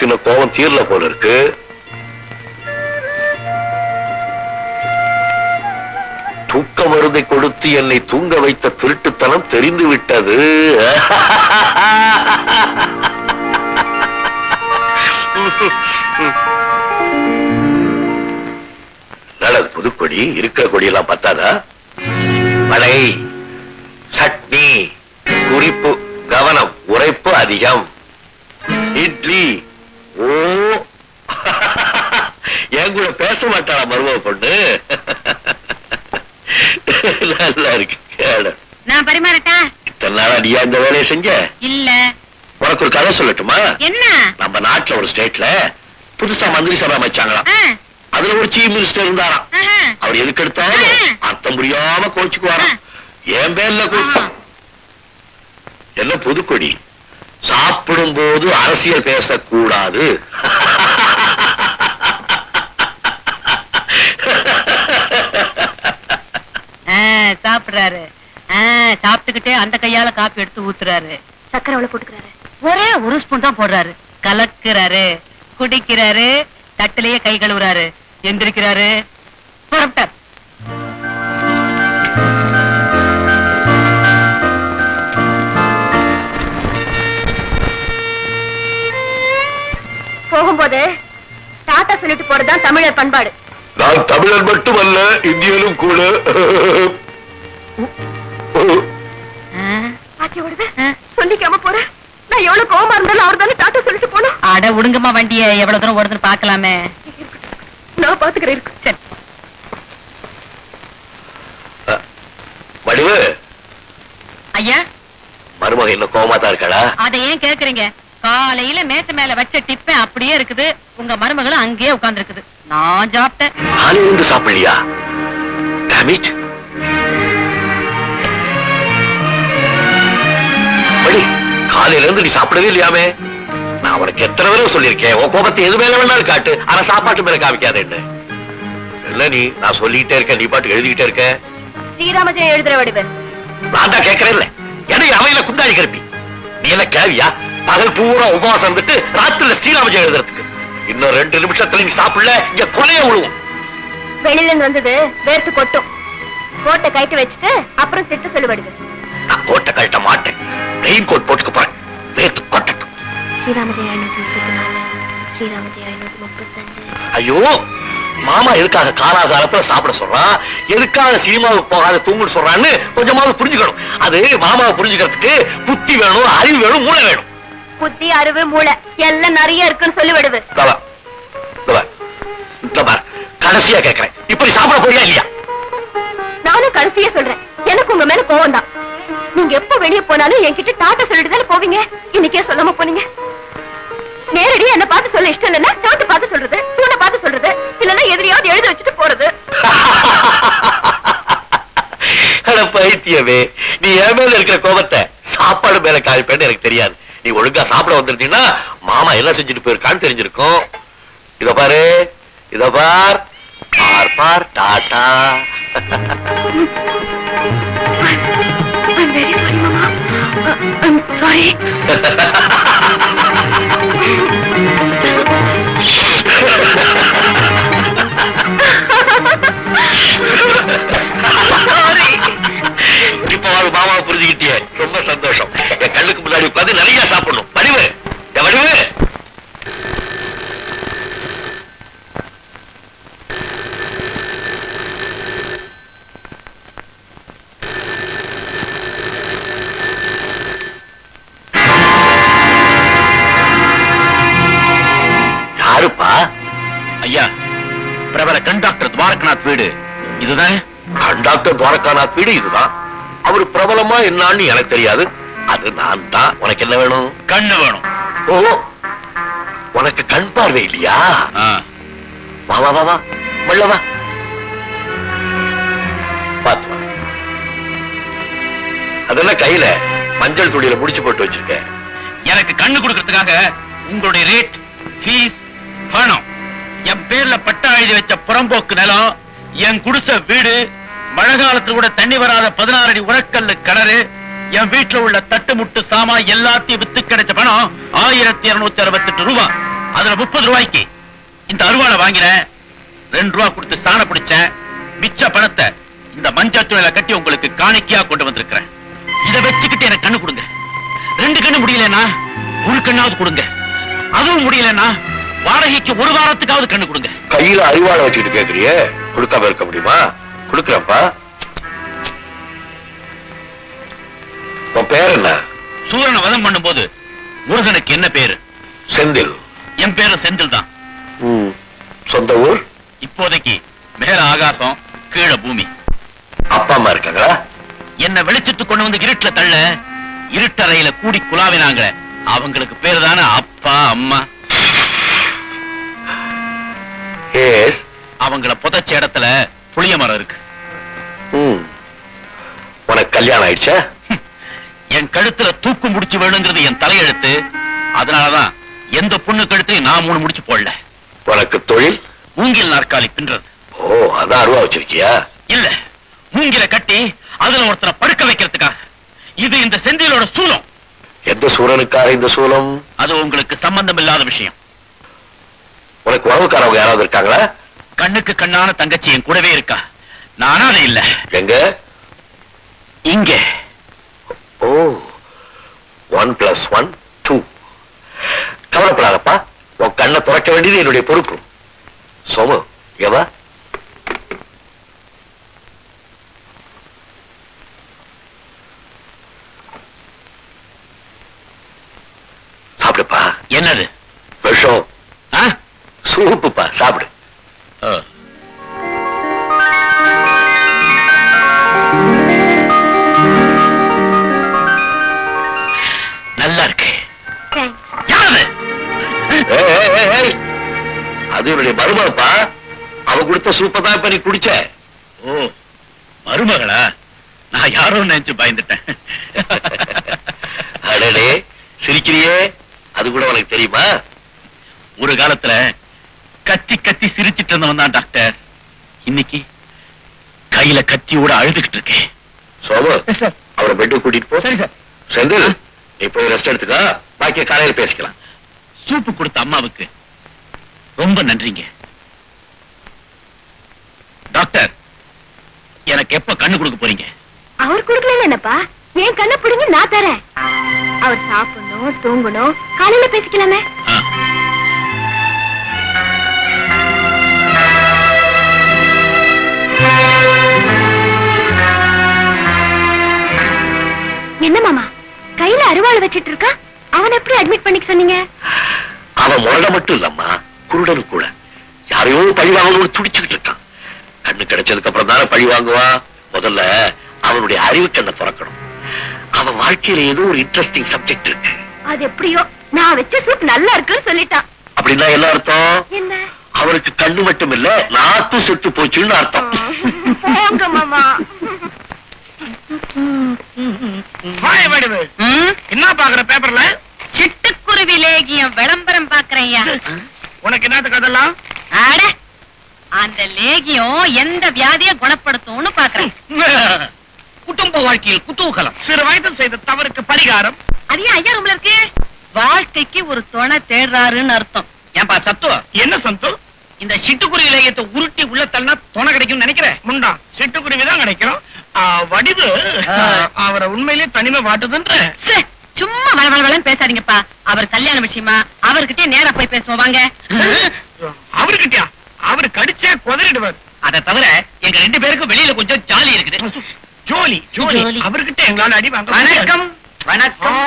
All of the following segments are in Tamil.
உனக்கு இந்த கோபம் தீரல போல இருக்கு. தூக்க மருந்தை கொடுத்து என்னை தூங்க வைத்த திருட்டுத்தனம் தெரிந்து விட்டது. நல்லது. புதுக்கொடி இருக்கிற கொடியெல்லாம் பத்தாதா? மழை, சட்னி, குறிப்பு, கவனம், உரைப்பு அதிகம். இட்லி. ஓ, என் கூட பேச மாட்டாளா மருமக பொண்ணு? நல்லா இருக்கு. நான் பரிமாறட்டா? இத்தனை நாளா நீயா இந்த வேலையை செஞ்ச? இல்ல. உனக்கு ஒரு கதை சொல்லட்டுமா? என்ன? நம்ம நாட்டுல ஒரு ஸ்டேட்ல புதுசா மந்திரி சபை அமைச்சாங்களாம். அதுல ஒரு சீஃப் மினிஸ்டர் இருந்தாராம். அவர் எதுக்கு எடுத்தாலும் அர்த்தம் முடியாம கோச்சுக்குவாராம். என் பேர்ல என்ன புதுக்கொடி, சாப்பிடும் போது அரசியல் பேசக்கூடாது. சாப்பிடுறாரு. சாப்பிட்டுக்கிட்டே அந்த கையால காப்பி எடுத்து ஊத்துறாரு. சக்கரை அவ்வளவு போட்டுக்கிறாரு. ஒரே ஒரு ஸ்பூன் தான் போடுறாரு. கலக்குறாரு, குடிக்கிறாரு, தட்டிலேயே கை கழுவுறாரு, எந்திரிக்கிறாரு, புறப்பட்டார். போகும்போது டாட்டா சொல்லிட்டு போறதுதான் தமிழர் பண்பாடு. நான் தமிழர் மட்டுமல்ல, இந்தியனும் கூட. சொல்லிக்காம போற. நான் எவ்வளவு கோவமா இருந்தாலும் அவர் தானே டாட்டா சொல்லிட்டு போனோம். அட உடுங்கம்மா வண்டிய, எவ்வளவு தூரம் ஓடுதுன்னு பாக்கலாமே. நான் பாத்துக்கிறேன். வடிவு ஐயா, மருமக இன்னும் கோவமா தான் இருக்காளா? அதை ஏன் கேக்குறீங்க? காலையில மேட்டு மேல வச்ச டிப்பன் அப்படியே இருக்குது. உங்க மருமகளும் அங்கேயே உட்கார்ந்து இருக்குது. நான் சாப்பிட்டேன். காலையில இருந்து சாப்பிடலையா? டேமேஜ். காலையில இருந்து நீ சாப்பிடவே இல்லையாமே? நான் உனக்கு எத்தனை தடவை சொல்லியிருக்கேன், உன் கோபத்தை எது மேல வேணாலும் காட்டு, ஆனா சாப்பாட்டு மேல காமிக்காதேன்னு. இல்ல நீ, நான் சொல்லிக்கிட்டே இருக்கேன், நீ பாட்டு எழுதிக்கிட்டே இருக்க. ஸ்ரீராமஜெயம் எழுதுற வடிவு நான் தான் கேட்கறேன். இல்ல எனக்கு அவையில குண்டாடி கருப்பி. நீ எல்லாம் கேவியா? பகல் பூரா உபவாசம் இருந்துட்டு ராத்திரில ஸ்ரீராமஜெயம் எழுதுறதுக்கு. இன்னும் 2 நிமிஷத்துல நீ சாப்பிடல, இங்க கொலைய விழுவும். வெளியில இருந்து வந்தது வேர்த்து கொட்டும். கோட்டை கைட்டு வச்சுட்டு அப்புறம் திட்டு சொல்லு வடிவு. நான் கோட்டை கழட்ட மாட்டேன். ரெயின் கோட் போட்டுக்க போறேன். வேர்த்து கொட்டட்டும். ஸ்ரீராமஜெயம் 534, ஸ்ரீராமஜெயம் 535. ஐயோ, மாமா எதுக்காக காலாகாலத்துல சாப்பிட சொல்றான், எதுக்காக சினிமாவுக்கு போகாத தூங்குன்னு சொல்றான்னு கொஞ்சமாவது புரிஞ்சுக்கணும். அது மாமாவை புரிஞ்சுக்கிறதுக்கு புத்தி வேணும், அறிவு வேணும், மூளை வேணும். புத்தி, அறிவு, மூளை எல்லாம் நிறைய இருக்குன்னு சொல்லி விடுவு. கடைசியா கேட்கிறேன், இப்படி சாப்பிட போறியா இல்லையா? நானும் கடைசியா சொல்றேன், எனக்கு உங்க மேல கோவம் தான். நீங்க எப்ப வெளியே போனாலும் என்கிட்ட டாட்டா சொல்லிட்டு தானே போவீங்க. இன்னைக்கே சொல்லாம போனீங்க. நேரடியா என்ன பார்த்து சொல்ல இஷ்டம் இல்லைன்னா டாட்டா பார்த்து சொல்றது, தூணை பார்த்து சொல்றது, இல்லன்னா எதிரியாவது எழுதி வச்சுட்டு போறது. பைத்தியமே, நீ என் மேல இருக்கிற கோபத்தை சாப்பாடு மேல காய்ப்பேன்னு எனக்கு தெரியாது. நீ ஒழுங்கா சாப்பிட வந்திருந்தீங்கன்னா மாமா என்ன செஞ்சுட்டு போயிருக்கான்னு தெரிஞ்சிருக்கும். இத பாரு, இத பார், பார் பார், tata. I'm very sorry, Mama. I'm sorry. இப்ப மாமாவை புரிஞ்சுக்கிட்டியே, ரொம்ப சந்தோஷம். என் கண்ணுக்கு முன்னாடி உட்காந்து நிறைய சாப்பிடணும். வடிவு, வடிவு. யாருப்பா? ஐயா, பிரபல கண்டாக்டர் துவாரகநாத் வீடு இதுதான். கண்டாக்டர் துவாரகாநாத் வீடு இதுதான். அவரு பிரபலமா என்னான்னு எனக்கு தெரியாது. அது நான் தான். உனக்கு என்ன வேணும்? கண்ணு வேணும். ஓ, உனக்கு கண் பார்வை இல்லையா? வா வா வா வா, உள்ள வா. பாத்து வா. அதெல்லாம் கையில மஞ்சள் துணியில முடிச்சு போட்டு வச்சிருக்க. எனக்கு கண்ணு கொடுக்கறதுக்காக உங்களுடைய ரேட், ஃபீஸ், பணம், என் பேர்ல பட்டா எழுதி வச்ச புறம்போக்கு நிலம், என் குடிசை வீடு, மழை காலத்துல கூட தண்ணி வராத 16 அடி உரக்கல்லு கிணறு, என் வீட்டுல உள்ள தட்டு முட்டு சாமா எல்லாத்தையும் வித்து கிடைச்ச பணம் 1268 ரூபாய். அதுல 30 ரூபாய்க்கு இந்த அருவாளை வாங்கினேன். 2 ரூபா கொடுத்து சாண பிடிச்ச மிச்ச பணத்தை இந்த மஞ்சள் துணியில கட்டி உங்களுக்கு காணிக்கையா கொண்டு வந்திருக்கிறேன். இதை வச்சுக்கிட்டு எனக்கு கண்ணு கொடுங்க. 2 கண்ணு முடியலன்னா 1 கண்ணாவது கொடுங்க. அதுவும் முடியலன்னா வாடகைக்கு 1 வாரத்துக்காவது கண்ணு கொடுங்க. கையில அறிவாளை வச்சுக்கிட்டு கேக்குறியே, கொடுக்காம இருக்க முடியுமா? கொடுக்குறப்பா. உன் பேர் என்ன? சூரனை வதம் பண்ணும்போது முருகனுக்கு என்ன பேரு? செந்தில். என் பேரு செந்தில் தான். சொந்த ஊர்? இப்போதைக்கு மேல ஆகாசம் கீழே பூமி. அப்பா அம்மா இருக்காங்களா? என்ன வெளிச்சத்து கொண்டு வந்து இருட்டுல தள்ள இருட்டறையில கூடி குலாவினாங்க. அவங்களுக்கு பேரு தானே அப்பா அம்மா. அவங்கள புதைச்ச இடத்துல புளிய மரம் இருக்கு. உனக்கு கல்யாணம் ஆயிடுச்சா? என் கழுத்துல தூக்கு முடிச்சு வேணுங்கிறது என் தலையெழுத்து. அதனாலதான் எந்த பொண்ணு கழுத்தையும் நான் 3 முடிச்சு போடல. உனக்கு தொழில்? மூங்கில் நாற்காலி பின்றது. ஓ, அதான் அருவா வச்சிருக்கியா? இல்ல, மூங்கில கட்டி அதுல ஒருத்தரை படுக்க வைக்கிறதுக்காக. இது இந்த செந்திலோட சூலம். எந்த சூரனுக்காக இந்த சூலம்? அது உங்களுக்கு சம்பந்தம் இல்லாத விஷயம். உனக்கு உறவுக்காரவங்க யாராவது இருக்காங்களா? கண்ணுக்கு கண்ணான தங்கச்சி என் கூடவே இருக்கா. நானா அது இல்ல. எங்க? இங்க. ஓ, 1 + 1 2. கவலைப்படாதப்பா, உன் கண்ணை துறக்க வேண்டியது என்னுடைய பொறுப்பு. சோமு, எவா சாப்பிடுப்பா. என்னது? விஷம். சூப்புப்பா, சாப்பிடு. நல்லா இருக்கு. அது என்னுடைய மருமகப்பா. அவ கொடுத்த சூப்பை தான் இப்ப நீ குடிச்ச. ஓ, மருமகளா? நான் யாரோ நினைச்சு பயந்துட்டேன். அடடே, சிரிக்கிறியே, அது கூட உனக்கு தெரியுமா? ஒரு காலத்துல கத்தி கத்தி சிரிச்சிட்டு இருந்தவன் தான் டாக்டர். இன்னைக்கு கையில கத்தியோட அழுதுகிட்டு இருக்கேன். சோமு, அவரை பெட்டு கூட்டிட்டு போ. செந்தில், நீ போய் ரெஸ்ட் எடுத்துக்கா. பாக்கிய காலையில் பேசிக்கலாம். சூப்பு கொடுத்த அம்மாவுக்கு ரொம்ப நன்றிங்க. டாக்டர், எனக்கு எப்ப கண்ணு கொடுக்க போறீங்க? அவர் கொடுக்கல என்னப்பா, என் கண்ணை பிடிங்க, நான் தரேன். அவர் சாப்பிடணும், தூங்கணும், காலையில பேசிக்கலாமே. என்ன மாமா, கையில அருவாள் வச்சிட்டு இருக்கா? அவன் எப்படி அட்மிட் பண்ணிக்க சொன்னீங்க? அவன் முரட மட்டும் இல்லம்மா, குருடனு கூட. யாரையோ பழி வாங்கணும்னு துடிச்சுக்கிட்டு இருக்கான். கண்ணு கிடைச்சதுக்கு அப்புறம் தானே பழி வாங்குவான். முதல்ல அவனுடைய அறிவு கண்ணை திறக்கணும். அவன் வாழ்க்கையில ஏதோ ஒரு இன்ட்ரெஸ்டிங் சப்ஜெக்ட் இருக்கு. அது எப்படியோ நான் வச்ச சூப் நல்லா இருக்குன்னு சொல்லிட்டான். அப்படின்னா என்ன அர்த்தம்? என்ன? அவருக்கு கண்ணு மட்டும் இல்ல, நாக்கும் செத்து போச்சுன்னு அர்த்தம். போங்க மாமா. என்ன பாக்குற பேப்பர்ல? சிட்டுக்குருவி லேகியம் விளம்பரம் பாக்குறையா? உனக்கு என்னத்துக்கு அதெல்லாம்? அட, அந்த லேகியம் எந்த வியாதியை குணப்படுத்தும்னு பாக்குறேன். குடும்ப வாழ்க்கையில் குதூகலம், சிறு வயதில் செய்த தவறுக்கு பரிகாரம். அது ஏன் ஐயா ரூம்ல இருக்கு? வாழ்க்கைக்கு ஒரு துணை தேடுறாருன்னு அர்த்தம். ஏன்பா சத்து, என்ன சத்து? இந்த சிட்டுக்குருவி லேகியத்தை உருட்டி உள்ள தள்ளனா துணை கிடைக்கும் நினைக்கிறேன். முண்டா, சிட்டுக்குருவி தான் கிடைக்கும். வடிவு அவரை உண்மையிலேயே தனிமை வாட்டுதுன்ற. சும்மா வளவளன்னு பேசாதீங்கப்பா. அவர் கல்யாண விஷயமா அவர்கிட்டயே நேரா போய் பேசுவோம் வாங்க. அவர்கிட்டயா? அவரு கடிச்சா குதறிடுவார். அதை தவிர எங்க 2 பேருக்கும் வெளியில கொஞ்சம் ஜாலி இருக்குது. ஜோலி ஜோலி. அவர்கிட்ட எங்களால அடி வாங்க. வணக்கம் வணக்கம்.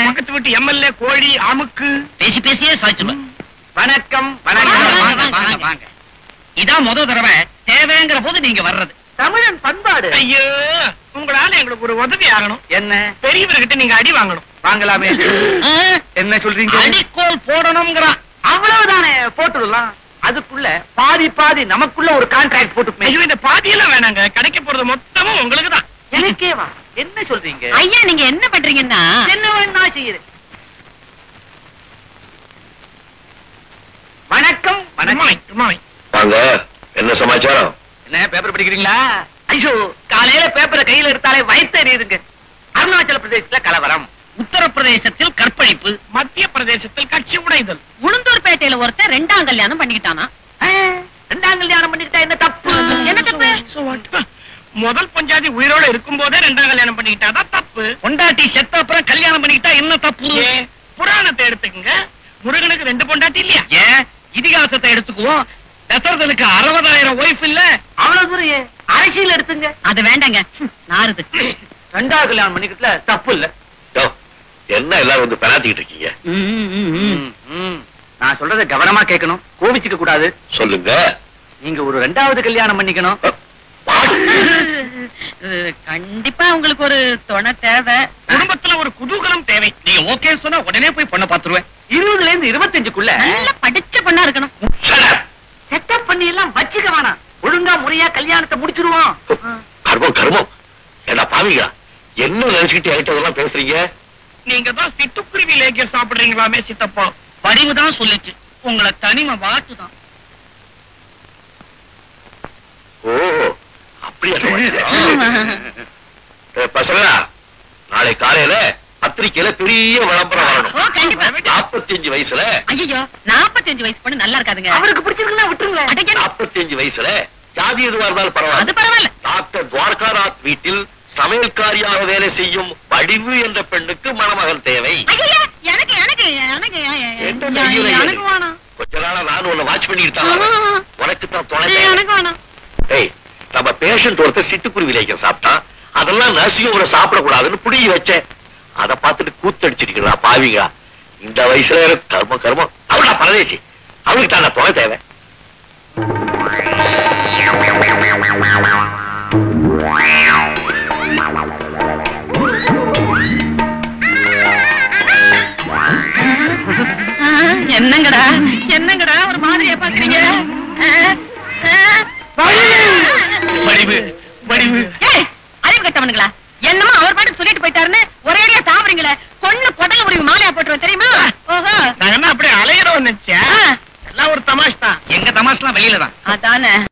பக்கத்து வீட்டு எம்எல்ஏ கோழி அமுக்கு பேசி பேசியே சாய்ச்சிருவார். வணக்கம் வணக்கம். வாங்க. இதான் முதல் தடவை தேவைங்கிற போது நீங்க வர்றது. தமிழன் பண்பாடு. ஐயோ, உங்களால எங்களுக்கு ஒரு உதவி ஆகணும். என்ன? பெரியவர்கிட்ட நீங்க அடி வாங்கணும். வாங்கலாமே. என்ன சொல்றீங்க? அடிக்கோல் போடணும்ங்கறான். அவ்வளவுதானே, போட்டுடலாம். அதுக்குள்ள பாதி பாதி நமக்குள்ள ஒரு கான்ட்ராக்ட் போட்டு. ஐயோ, இந்த பாதி எல்லாம் வேணாங்க. கிடைக்க போறது மொத்தமும் உங்களுக்கு தான். எனக்கேவா? என்ன சொல்றீங்க? ஐயா, நீங்க என்ன பண்றீங்கன்னா என்ன வேணா செய்யுது. வணக்கம் வணக்கம். வாங்க, என்ன சமாச்சாரம்? என்ன பேப்பர் படிக்கிறீங்களா? ஐயோ, காலையில பேப்பரை கையில எடுத்தாலே வயிற்று எரியுதுங்க. அருணாச்சல பிரதேசத்துல கலவரம், உத்தரப்பிரதேசத்தில் கற்பழிப்பு, மத்திய பிரதேசத்தில் கட்சி உடைதல். உளுந்தூர்பேட்டையில ஒருத்தன் 2ஆம் கல்யாணம் பண்ணிக்கிட்டானா? 2ஆம் கல்யாணம் பண்ணிக்கிட்டா என்ன தப்பு? என்ன தப்பு? முதல் பஞ்சாதி உயிரோட இருக்கும் போதே 2ஆம் கல்யாணம் பண்ணிக்கிட்டாதான் தப்பு. பொண்டாட்டி செத்த அப்புறம் கல்யாணம் பண்ணிக்கிட்டா என்ன தப்பு? புராணத்தை எடுத்துக்கங்க, முருகனுக்கு 2 பொண்டாட்டி இல்லையா? ஏன் இதிகாசத்தை எடுத்துக்குவோம், தசரதனுக்கு 60,000 ஒய்ஃப் இல்ல? அவ்வளவு தூரம் அரசியல் எடுத்துங்க. அது வேண்டாங்க, நாருது. 2ஆவது கல்யாணம் பண்ணிக்கிட்டல தப்பு இல்ல. யோ, என்ன எல்லாரும் வந்து பெறாத்திக்கிட்டு இருக்கீங்க? நான் சொல்றத கவனமா கேட்கணும், கோபிச்சுக்க கூடாது. சொல்லுங்க. நீங்க ஒரு 2ஆவது கல்யாணம் பண்ணிக்கணும். கண்டிப்பா உங்களுக்கு ஒரு துணை தேவை. குடும்பத்துல ஒரு குதூகலம் தேவை. நீங்க ஓகே சொன்னா உடனே போய் பொண்ண பாத்துருவேன். 20ல இருந்து 25க்குள்ள நல்ல படிச்ச பொண்ணா இருக்கணும். செட்டப் பண்ணி எல்லாம் வச்சுக்க வேணாம், ஒழுங்கா முறையா கல்யாணத்தை முடிச்சிருவோம். கர்மம் கர்மம். ஏடா பாவிங்களா, என்ன நினைச்சுக்கிட்டு என்கிட்ட பேசுறீங்க? நீங்க தான் சிட்டுக்குருவி லேக்கியம் சாப்பிடுறீங்களாமே சித்தப்பா. படிவுதான் சொல்லுச்சு, உங்களை தனிமை வாட்டுதான். ஓ, அப்படியா? பசங்களா, நாளை காலையில பத்திரிக்கையில பெரிய விளம்பரம் வரணும். ஓ, கண்டிப்பா. 45 வயசுல. ஐயோ, 45 வயசு பொண்ணு நல்லா இருக்காதுங்க. அவருக்கு பிடிச்சிருக்குன்னா விட்டுருங்க. 45 வயசுல ஜாதி எதுவா இருந்தாலும் பரவாயில்ல. அது பரவாயில்ல. டாக்டர் துவாரகாநாத் வீட்டில் சமையல்காரியாக வேலை செய்யும் வடிவு என்ற பெண்ணுக்கு மணமகன் தேவை. ஐயையே, எனக்கு எனக்கு எனக்கு என்ன தைரியம் எனக்கு வேணாம். கொஞ்ச நாளா நான் உன்னை வாட்ச் பண்ணிட்டு தான் உனக்கு தான் துணை தேவை. எனக்கு வேணாம். ஏய், நம்ம பேஷண்ட் ஒருத்தர் சிட்டுக்குருவி லேக்கியம் சாப்பிட்டான், அதெல்லாம் நர்சியும் கூட சாப்பிடக்கூடாதுன்னு புடிங்கி வச்சேன். அதை பார்த்துட்டு கூத்தடிச்சிருக்கா பாவிங்க. இந்த வயசுல கர்மம் கர்மம். அவளா பரதேசி, அவளுக்கு தான் துணை தேவை. என்னங்கடா என்னங்கடா ஒரு மாதிரியா பாக்குறீங்க? படிவு